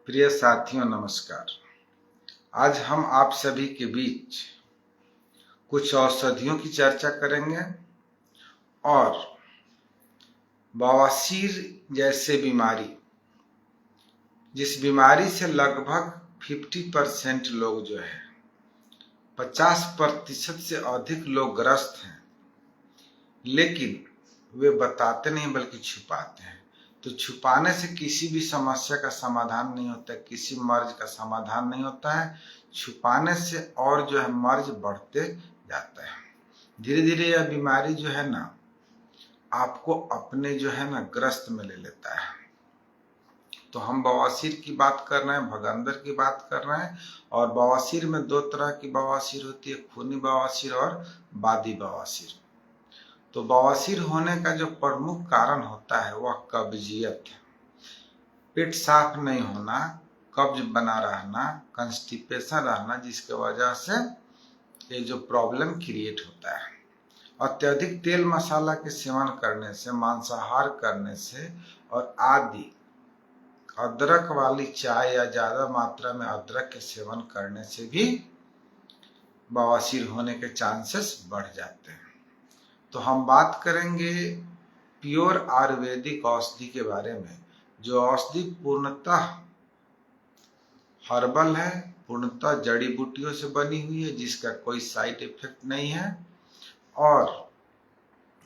प्रिय साथियों नमस्कार। आज हम आप सभी के बीच कुछ औषधियों की चर्चा करेंगे और बवासीर जैसे बीमारी, जिस बीमारी से लगभग 50% लोग जो है 50% से अधिक लोग ग्रस्त हैं, लेकिन वे बताते नहीं बल्कि छुपाते हैं। तो छुपाने से किसी भी समस्या का समाधान नहीं होता, किसी मर्ज का समाधान नहीं होता है। छुपाने से और जो है मर्ज बढ़ते जाता है। धीरे धीरे यह बीमारी जो है ना आपको अपने जो है ना ग्रस्त में ले लेता है। तो हम बवासीर की बात कर रहे हैं, भगंदर की बात कर रहे हैं। और बवासीर में दो तरह की बवासीर होती है, खूनी बवासीर और बादी बवासीर। तो बवासीर होने का जो प्रमुख कारण होता है वह कब्जियत है। पेट साफ नहीं होना, कब्ज बना रहना, कंस्टिपेशन रहना, जिसके वजह से ये जो प्रॉब्लम क्रिएट होता है। अत्यधिक तेल मसाला के सेवन करने से, मांसाहार करने से और आदि अदरक वाली चाय या ज्यादा मात्रा में अदरक के सेवन करने से भी बवासीर होने के चांसेस बढ़ जाते हैं। तो हम बात करेंगे प्योर आयुर्वेदिक औषधि के बारे में, जो औषधि पूर्णतः हर्बल है, पूर्णतः जड़ी बूटियों से बनी हुई है, जिसका कोई साइड इफेक्ट नहीं है और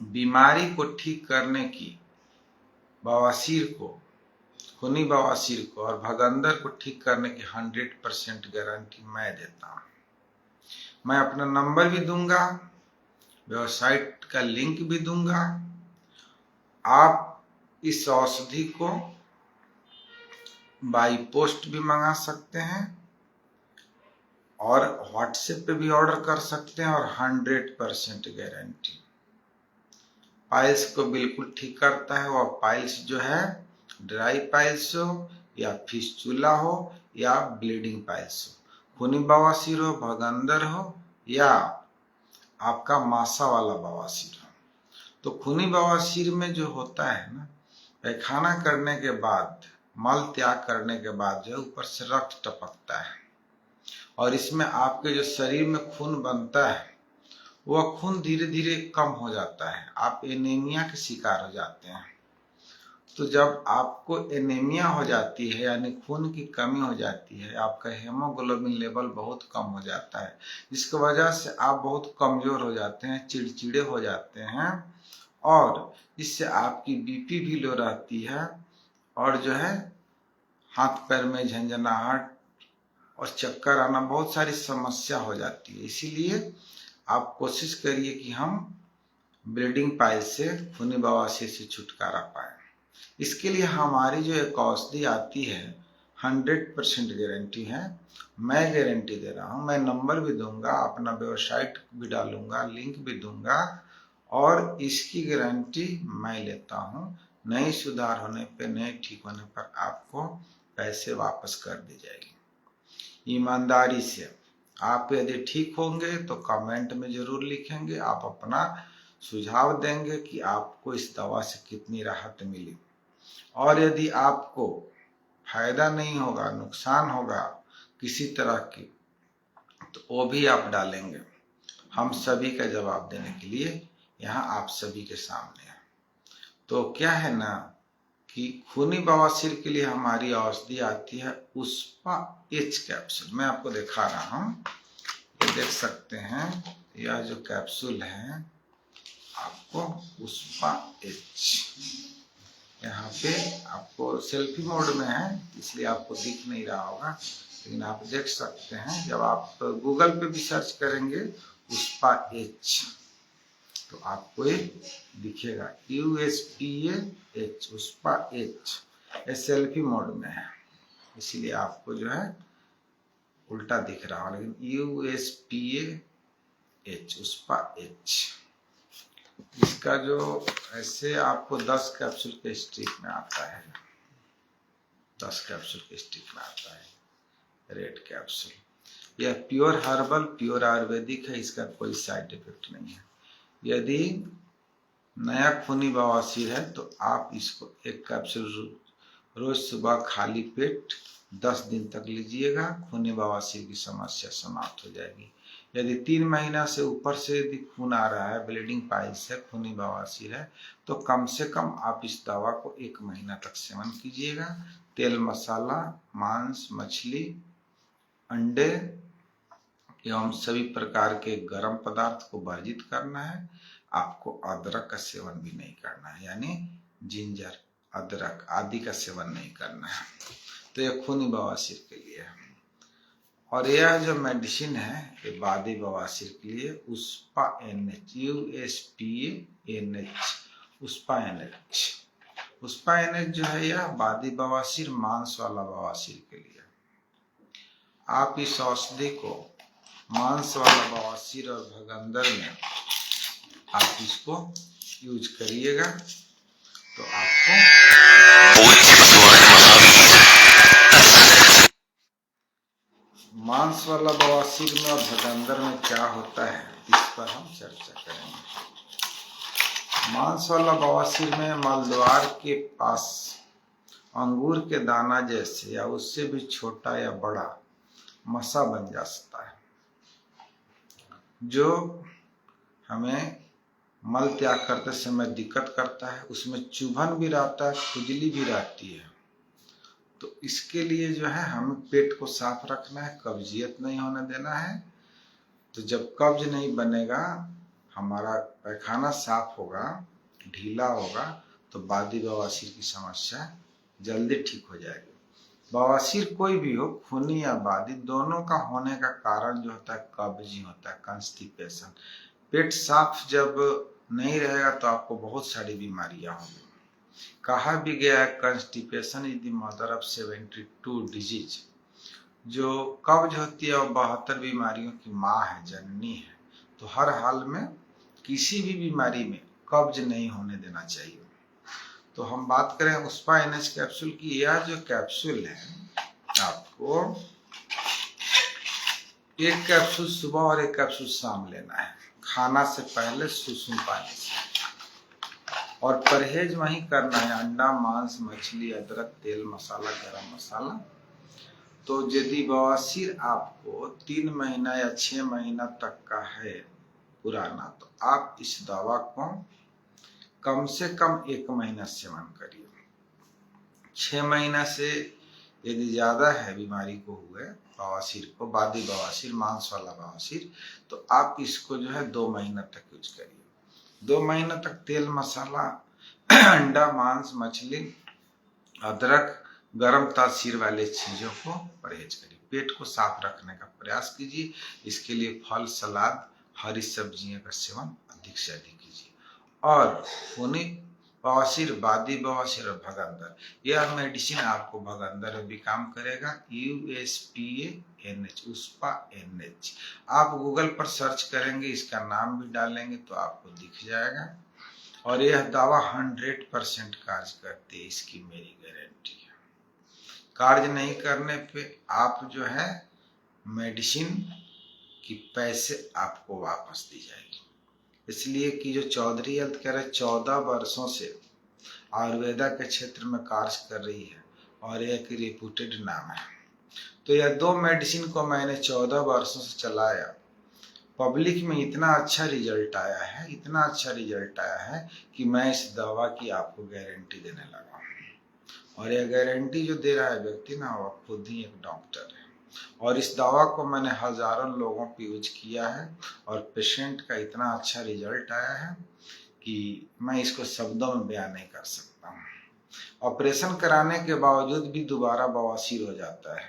बीमारी को ठीक करने की, बवासीर को, खूनी बवासीर को और भगंदर को ठीक करने की 100% गारंटी मैं देता हूं। मैं अपना नंबर भी दूंगा, वेबसाइट का लिंक भी दूंगा। आप इस औषधि को बाई पोस्ट भी मंगा सकते हैं और व्हाट्सएप पे भी ऑर्डर कर सकते हैं और 100% गारंटी। पाइल्स को बिल्कुल ठीक करता है। वह पाइल्स जो है ड्राई पाइल्स हो या फिस्चुला हो या ब्लीडिंग पाइल्स हो, खूनी बवासीर हो, भगंदर हो या आपका मासा वाला बवासीर हो। तो खूनी बवासीर में जो होता है ना, पैखाना करने के बाद, मल त्याग करने के बाद जो ऊपर से रक्त टपकता है और इसमें आपके जो शरीर में खून बनता है वह खून धीरे धीरे कम हो जाता है। आप एनीमिया के शिकार हो जाते हैं। तो जब आपको एनीमिया हो जाती है यानी खून की कमी हो जाती है, आपका हेमोग्लोबिन लेवल बहुत कम हो जाता है, जिसकी वजह से आप बहुत कमजोर हो जाते हैं, चिड़चिड़े हो जाते हैं और इससे आपकी बीपी भी लो रहती है और जो है हाथ पैर में झंझनाहट और चक्कर आना, बहुत सारी समस्या हो जाती है। इसीलिए आप कोशिश करिए कि हम ब्लीडिंग पाइल से, खूनी बवासीर से छुटकारा पाए। इसके लिए हमारी जो एक औषधि आती है 100% गारंटी है। मैं गारंटी दे रहा हूं, मैं नंबर भी दूंगा, अपना वेबसाइट भी डालूंगा, लिंक भी दूंगा और इसकी गारंटी मैं लेता हूं। नहीं सुधार होने पे, नहीं ठीक होने पर आपको पैसे वापस कर दी जाएगी। ईमानदारी से आप यदि ठीक होंगे तो कमेंट में जरूर लिखेंगे, आप अपना सुझाव देंगे कि आपको इस दवा से कितनी राहत मिली। और यदि आपको फायदा नहीं होगा, नुकसान होगा किसी तरह की, तो वो भी आप डालेंगे। हम सभी का जवाब देने के लिए यहाँ आप सभी के सामने है। तो क्या है ना कि खूनी बवासीर के लिए हमारी औषधि आती है उस्पा एच कैप्सूल। मैं आपको दिखा रहा हूँ, ये देख सकते हैं, यह जो कैप्सूल है आपको उस्पा एच, यहाँ पे आपको सेल्फी मोड में है इसलिए आपको दिख नहीं रहा होगा, लेकिन आप देख सकते हैं। जब आप गूगल पे भी सर्च करेंगे उस्पा एच तो आपको ये दिखेगा, USPA-H, उस्पा एच। ये सेल्फी मोड में है इसीलिए आपको जो है उल्टा दिख रहा हो, लेकिन USPA-H, उस्पा एच। इसका जो ऐसे आपको 10 कैप्सूल के स्टिक में आता है, 10 कैप्सूल के स्टिक में आता है, रेड कैप्सूल। यह प्योर हर्बल, प्योर आयुर्वेदिक है, इसका कोई साइड इफेक्ट नहीं है। यदि नया खूनी बवासीर है तो आप इसको एक कैप्सूल रोज सुबह खाली पेट 10 दिन तक लीजिएगा, खूनी बवासीर की समस्या समाप्त हो जाएगी। यदि 3 महीना से ऊपर से यदि खून आ रहा है, ब्लीडिंग पाइल्स है, खूनी बवासीर है, तो कम से कम आप इस दवा को 1 महीना तक सेवन कीजिएगा। तेल, मसाला, मांस, मछली, अंडे एवं सभी प्रकार के गर्म पदार्थ को वर्जित करना है। आपको अदरक का सेवन भी नहीं करना है, यानी जिंजर, अदरक आदि का सेवन नहीं करना है। तो यह खूनी बवासीर के लिए है। और यह जो मेडिसिन है ये बादी बवासीर के लिए USPA NH, USPA NH, USPA NH। USPA NH जो है यह बादी बवासीर, मांस वाला बवासीर के लिए। आप इस औषधि को मांस वाला बवासीर और भगंदर में आप इसको यूज करिएगा तो आपको मांस वाला बवासीर में और भगंदर में क्या होता है इस पर हम चर्चा करेंगे। मांस वाला बवासीर में मलद्वार के पास अंगूर के दाना जैसे या उससे भी छोटा या बड़ा मसा बन जाता है, जो हमें मल त्याग करते समय दिक्कत करता है। उसमें चुभन भी रहता है, खुजली भी रहती है। तो इसके लिए जो है हमें पेट को साफ रखना है, कब्जियत नहीं होने देना है। तो जब कब्ज नहीं बनेगा, हमारा पैखाना साफ होगा, ढीला होगा, तो बादी बवासीर की समस्या जल्दी ठीक हो जाएगी। बवासीर कोई भी हो, खूनी या बादी, दोनों का होने का कारण जो होता है कब्ज ही होता है, कॉन्स्टिपेशन। पेट साफ जब नहीं रहेगा तो आपको बहुत सारी बीमारियां होंगी। कहा भी गया है constipation is the mother of 72 disease. जो कब्ज होती है वो 72 बीमारियों की माँ है, जननी है। तो हर हाल में किसी भी बीमारी में कब्ज नहीं होने देना चाहिए। तो हम बात करें USPA NH कैप्सूल की। यह जो कैप्सूल है आपको 1 कैप्सूल सुबह और 1 कैप्सूल शाम लेना है, खाना से पहले सुसुम पानी से। और परहेज वही करना है, अंडा, मांस, मछली, अदरक, तेल, मसाला, गरम मसाला। तो यदि बवासीर आपको 3 महीना या 6 महीना तक का है पुराना, तो आप इस दवा को कम से कम 1 महीना सेवन करिए। 6 महीना से यदि ज्यादा है बीमारी को हुए, बवासीर को, बादी बवासीर, मांस वाला बवासीर, तो आप इसको जो है 2 महीना तक यूज करिए। 2 महीना तक तेल, मसाला, अंडा, मांस, मछली, अदरक, गर्म तासीर वाले चीजों को परहेज करिए। पेट को साफ रखने का प्रयास कीजिए। इसके लिए फल, सलाद, हरी सब्जियों का सेवन अधिक से अधिक कीजिए। और खूनी बवासीर, बादी बवासीर और भगंदर, यह मेडिसिन आपको भगंदर में भी काम करेगा। USPA NH, USPA NH। आप गूगल पर सर्च करेंगे, इसका नाम भी डालेंगे तो आपको दिख जाएगा। और यह दवा 100% कार्य करती है, इसकी मेरी गारंटी है। कार्य नहीं करने पे आप जो है मेडिसिन की पैसे आपको वापस दी जाएगी। इसलिए कि जो चौधरी हेल्थ केयर 14 वर्षों से आयुर्वेदा के क्षेत्र में कार्य कर रही है और एक रिप्यूटेड नाम है। तो यह 2 मेडिसिन को मैंने 14 वर्षों से चलाया। पब्लिक में इतना अच्छा रिजल्ट आया है, इतना अच्छा रिजल्ट आया है कि मैं इस दवा की आपको गारंटी देने लगा। और यह गारंटी जो दे रहा है व्यक्ति ना, वो खुद ही एक डॉक्टर है। और इस दवा को मैंने हजारों लोगों पे यूज किया है और पेशेंट का इतना अच्छा रिजल्ट आया है कि मैं इसको शब्दों में बयान नहीं कर सकता हूँ। ऑपरेशन कराने के बावजूद भी दोबारा बवासीर हो जाता है।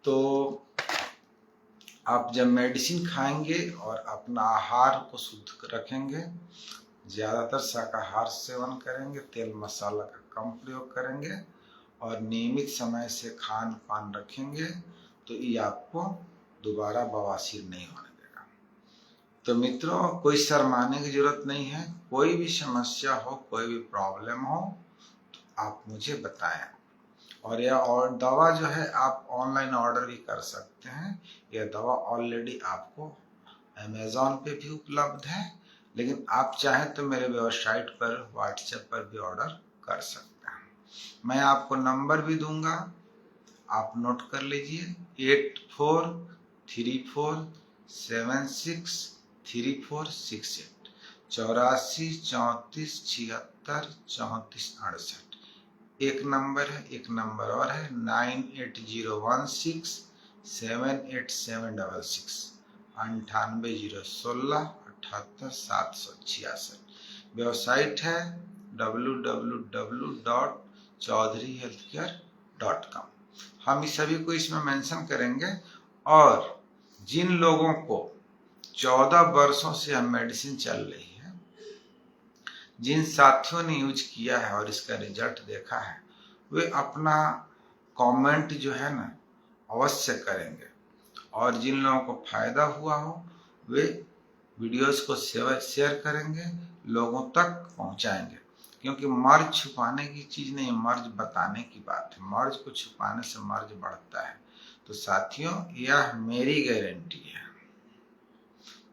तो आप जब मेडिसिन खाएंगे और अपना आहार को शुद्ध रखेंगे, ज्यादातर शाकाहार सेवन करेंगे, तेल मसाला का कम प्रयोग करेंगे और नियमित समय से खान पान रखेंगे, तो ये आपको दोबारा बवासीर नहीं होने देगा। तो मित्रों, कोई शर्माने की जरूरत नहीं है। कोई भी समस्या हो, कोई भी प्रॉब्लम हो तो आप मुझे बताएं। और यह और दवा जो है आप ऑनलाइन ऑर्डर भी कर सकते हैं। यह दवा ऑलरेडी आपको अमेज़न पे भी उपलब्ध है, लेकिन आप चाहें तो मेरे वेबसाइट पर, व्हाट्सएप पर भी ऑर्डर कर सकते हैं। मैं आपको नंबर भी दूंगा, आप नोट कर लीजिए 8434763468 84 34 76 34 68। एक नंबर है, एक नंबर और है 9801678766 9801678766। वेबसाइट है www.chaudharyhealthcare.com। हम इस सभी को इसमें मेंशन करेंगे। और जिन लोगों को 14 वर्षों से यह मेडिसिन चल रही है, जिन साथियों ने यूज किया है और इसका रिजल्ट देखा है, वे अपना कमेंट जो है ना अवश्य करेंगे। और जिन लोगों को फायदा हुआ हो वे वीडियोस को शेयर करेंगे, लोगों तक पहुंचाएंगे। क्योंकि मर्ज छुपाने की चीज नहीं, मर्ज बताने की बात है। मर्ज को छुपाने से मर्ज बढ़ता है। तो साथियों, यह मेरी गारंटी है,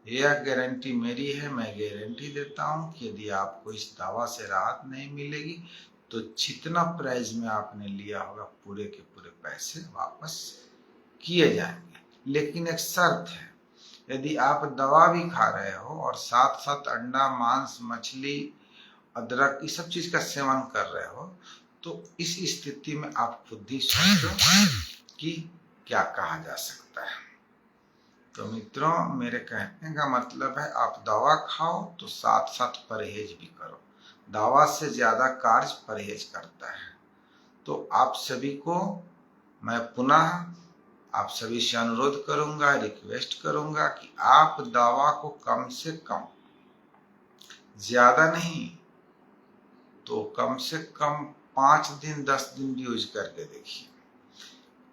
यह गारंटी मेरी है। मैं गारंटी देता हूं कि यदि आपको इस दवा से राहत नहीं मिलेगी तो जितना प्राइस में आपने लिया होगा पूरे के पूरे पैसे वापस किए जाएंगे। लेकिन एक शर्त है, यदि आप दवा भी खा रहे हो और साथ साथ अंडा, मांस, मछली, अदरक, इस सब चीज का सेवन कर रहे हो, तो इस स्थिति में आप खुद ही सोचो कि क्या कहा जा सकता है। तो मित्रों, मेरे कहने का मतलब है, आप दवा खाओ तो साथ साथ परहेज भी करो। दवा से ज्यादा कार्य परहेज करता है। तो आप सभी को मैं पुनः आप सभी से अनुरोध करूंगा, रिक्वेस्ट करूंगा कि आप दवा को कम से कम, ज्यादा नहीं तो कम से कम 5 दिन 10 दिन यूज करके देखिए।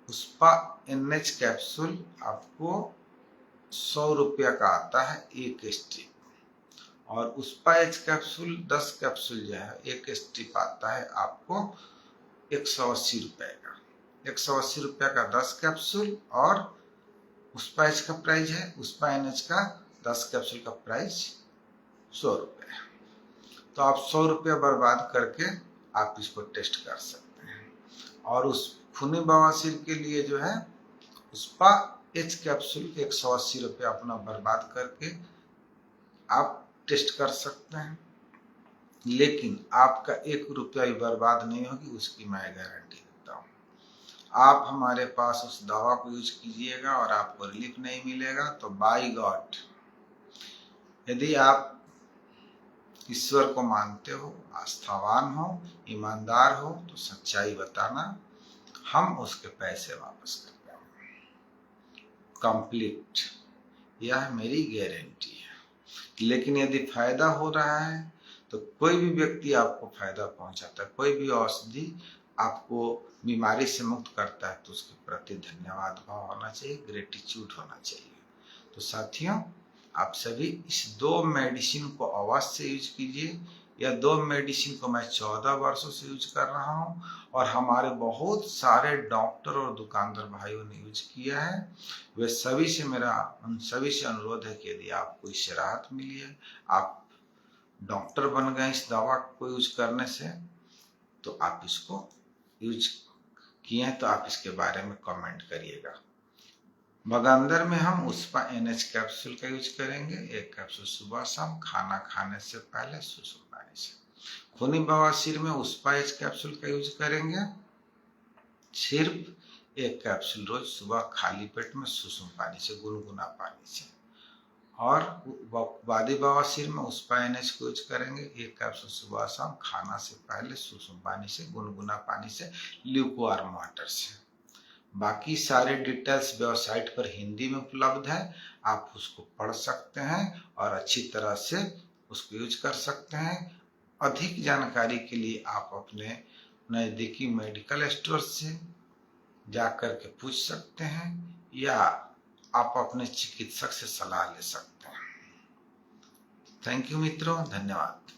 पुष्पा NH कैप्सूल आपको 100 रुपया का आता है एक स्ट्रिप, और पुष्पा H कैप्सूल 10 कैप्सूल जो है एक स्ट्रिप आता है आपको 180 रुपए का। 180 रुपया का 10 कैप्सूल, और पुष्पा H का प्राइस है, पुष्पा NH का 10 कैप्सूल का प्राइस 100 रुपये। तो आप 100 रुपया बर्बाद करके आप इसको टेस्ट कर सकते हैं। और उस खूनी बवासीर के लिए जो है पुष्पा H कैप्सूल 180 रुपया अपना बर्बाद करके आप टेस्ट कर सकते हैं। लेकिन आपका 1 रुपया भी बर्बाद नहीं होगी, उसकी मैं गारंटी देता हूँ। आप हमारे पास उस दवा को यूज कीजिएगा और आपको रिलीफ नहीं मिलेगा तो बाय गॉड, यदि आप ईश्वर को मानते हो, आस्थावान हो, ईमानदार हो, तो सच्चाई बताना, हम उसके पैसे वापस कर देंगे कंप्लीट। यह मेरी गारंटी है। लेकिन यदि फायदा हो रहा है तो कोई भी व्यक्ति आपको फायदा पहुंचाता है, कोई भी औषधि आपको बीमारी से मुक्त करता है, तो उसके प्रति धन्यवाद भाव होना चाहिए, ग्रेटिट्यूड होना चाहिए। तो साथियों, आप सभी इस 2 मेडिसिन को अवश्य यूज कीजिए। यह 2 मेडिसिन को मैं 14 वर्षों से यूज कर रहा हूं, और हमारे बहुत सारे डॉक्टर और दुकानदार भाइयों ने यूज किया है। वे सभी से उन सभी से अनुरोध है कि यदि आपको इससे राहत मिली है, आप डॉक्टर बन गए इस दवा को यूज करने से, तो आप इसको यूज किए हैं तो आप इसके बारे में कमेंट करिएगा। मगंदर में हम पुष्पा NH कैप्सूल का यूज करेंगे, 1 कैप्सूल सुबह शाम खाना खाने से पहले सुसुम पानी से। खूनी बवासीर में पुष्पा H कैप्सूल का यूज करेंगे, सिर्फ 1 कैप्सूल रोज सुबह खाली पेट में सुसुम पानी से, गुनगुना पानी से। और वादी बवासीर में पुष्पा NH को यूज करेंगे, 1 कैप्सूल सुबह शाम खाना से पहले सुसुम पानी से, गुनगुना पानी से, ल्यूकवार्म वाटर से। बाकी सारे डिटेल्स वेबसाइट पर हिंदी में उपलब्ध है, आप उसको पढ़ सकते हैं और अच्छी तरह से उसको यूज कर सकते हैं। अधिक जानकारी के लिए आप अपने नज़दीकी मेडिकल स्टोर से जाकर के पूछ सकते हैं, या आप अपने चिकित्सक से सलाह ले सकते हैं। थैंक यू मित्रों, धन्यवाद।